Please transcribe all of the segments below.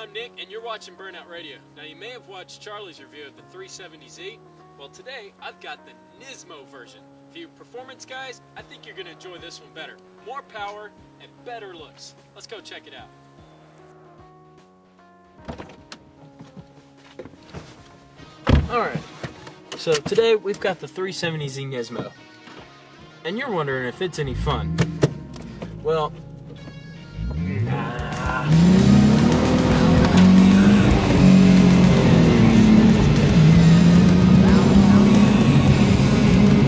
I'm Nick, and you're watching Burnout Radio. Now, you may have watched Charlie's review of the 370Z. Well, today, I've got the Nismo version. For you performance guys, I think you're going to enjoy this one better. More power and better looks. Let's go check it out. Alright, so today we've got the 370Z Nismo. And you're wondering if it's any fun. Well, nah.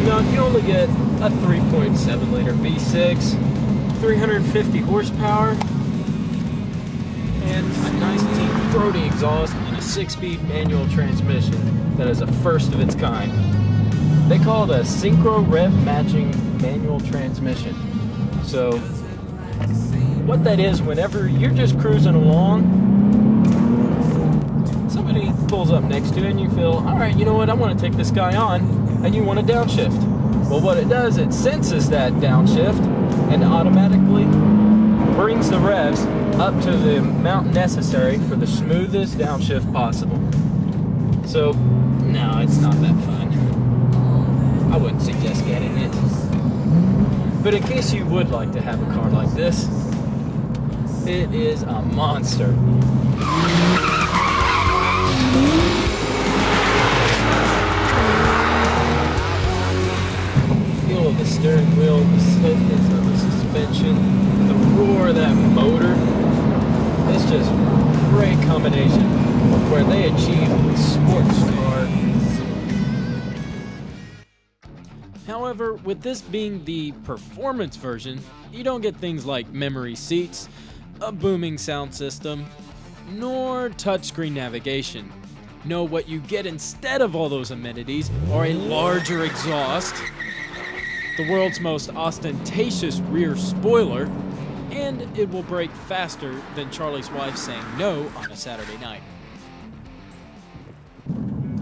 Now, you only get a 3.7 liter V6, 350 horsepower, and a nice deep throaty exhaust and a 6-speed manual transmission that is a first of its kind. They call it a synchro rev matching manual transmission. So what that is, whenever you're just cruising along, somebody pulls up next to you and you feel, alright, you know what, I want to take this guy on, and you want to downshift. Well, what it does, it senses that downshift and automatically brings the revs up to the amount necessary for the smoothest downshift possible. So, no, it's not that fun. I wouldn't suggest getting it. But in case you would like to have a car like this, it is a monster. Feel of the steering wheel, the smoothness of the suspension, the roar of that motor. It's just a great combination where they achieve sports car. However, with this being the performance version, you don't get things like memory seats, a booming sound system, nor touchscreen navigation. No, what you get instead of all those amenities are a larger exhaust, the world's most ostentatious rear spoiler, and it will brake faster than Charlie's wife saying no on a Saturday night.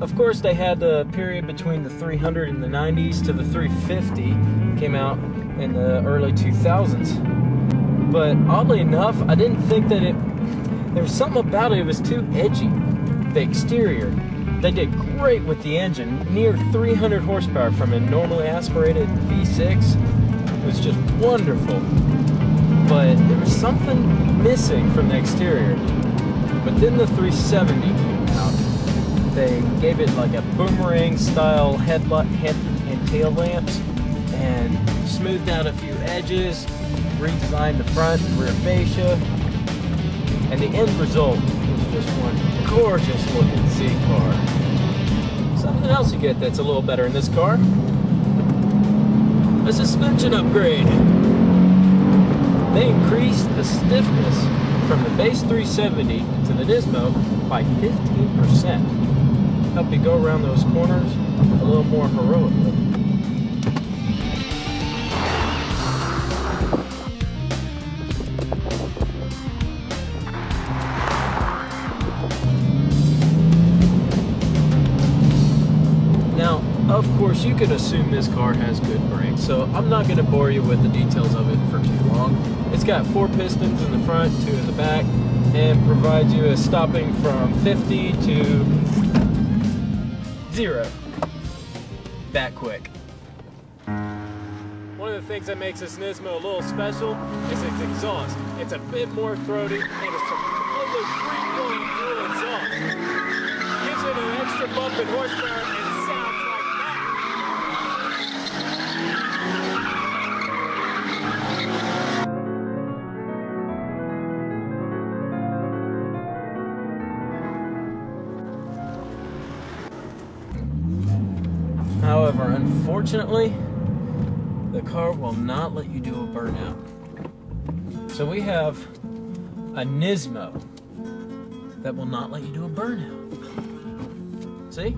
Of course, they had the period between the 300 in the 90s to the 350 came out in the early 2000s. But oddly enough, I didn't think that there was something about it was too edgy. The exterior, they did great with the engine, near 300 horsepower from a normally aspirated V6. It was just wonderful. But there was something missing from the exterior. But then the 370 came out. They gave it like a boomerang style headlight and tail lamps and smoothed out a few edges, redesigned the front and rear fascia, and the end result was just one gorgeous looking C car. Something else you get that's a little better in this car, a suspension upgrade. They increased the stiffness from the base 370 to the Nismo by 15%. Help you go around those corners a little more heroically. Now, of course, you could assume this car has good brakes, so I'm not going to bore you with the details of it for too long. It's got 4 pistons in the front, 2 in the back, and provides you a stopping from 50 to 0. That quick. One of the things that makes this Nismo a little special is its exhaust. It's a bit more throaty, and it's a completely free-flowing dual exhaust. Gives it an extra bump in horsepower and sounds like that. However, unfortunately, the car will not let you do a burnout. So we have a Nismo that will not let you do a burnout. See?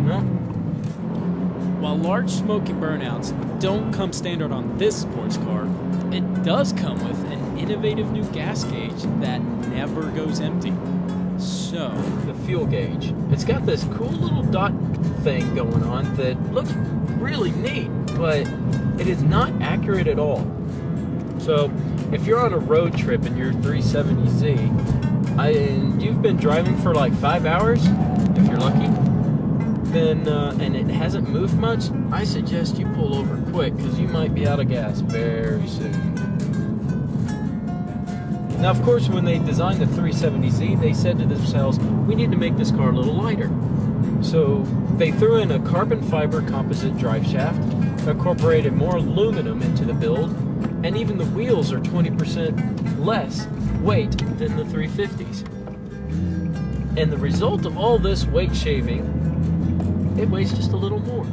No. While large smoking burnouts don't come standard on this sports car, it does come with an innovative new gas gauge that never goes empty. So, the fuel gauge. It's got this cool little dot thing going on that looks really neat, but it is not accurate at all. So if you're on a road trip in your 370Z and you've been driving for like 5 hours, if you're lucky, then and it hasn't moved much, I suggest you pull over quick, because you might be out of gas very soon. Now, of course, when they designed the 370Z, they said to themselves, we need to make this car a little lighter. So they threw in a carbon fiber composite drive shaft, incorporated more aluminum into the build, and even the wheels are 20% less weight than the 350s. And the result of all this weight shaving, it weighs just a little more.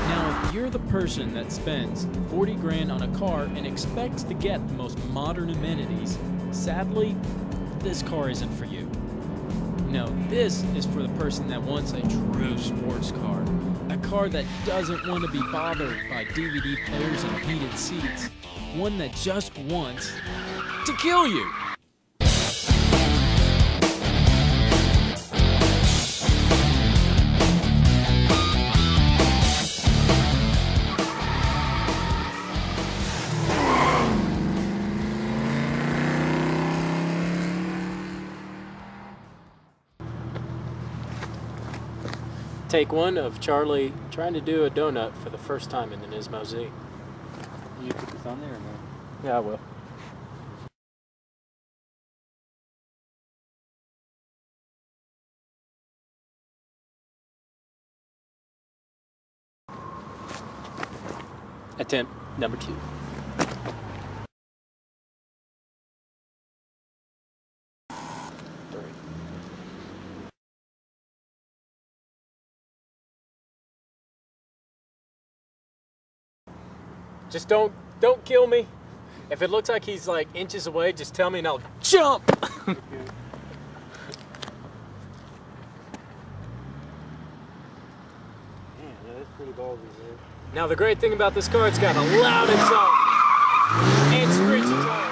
Now, if you're the person that spends 40 grand on a car and expects to get the most modern amenities, sadly, this car isn't for you. No, this is for the person that wants a true sports car. A car that doesn't want to be bothered by DVD players and heated seats. One that just wants to kill you. Take one of Charlie trying to do a donut for the first time in the Nismo Z. You put this on there or no? Yeah, I will. Attempt number 2. Just don't kill me. If it looks like he's like inches away, just tell me and I'll jump. Okay. Man, that's pretty ballsy, man. Now the great thing about this car, it's got a loud exhaust and screeching tires.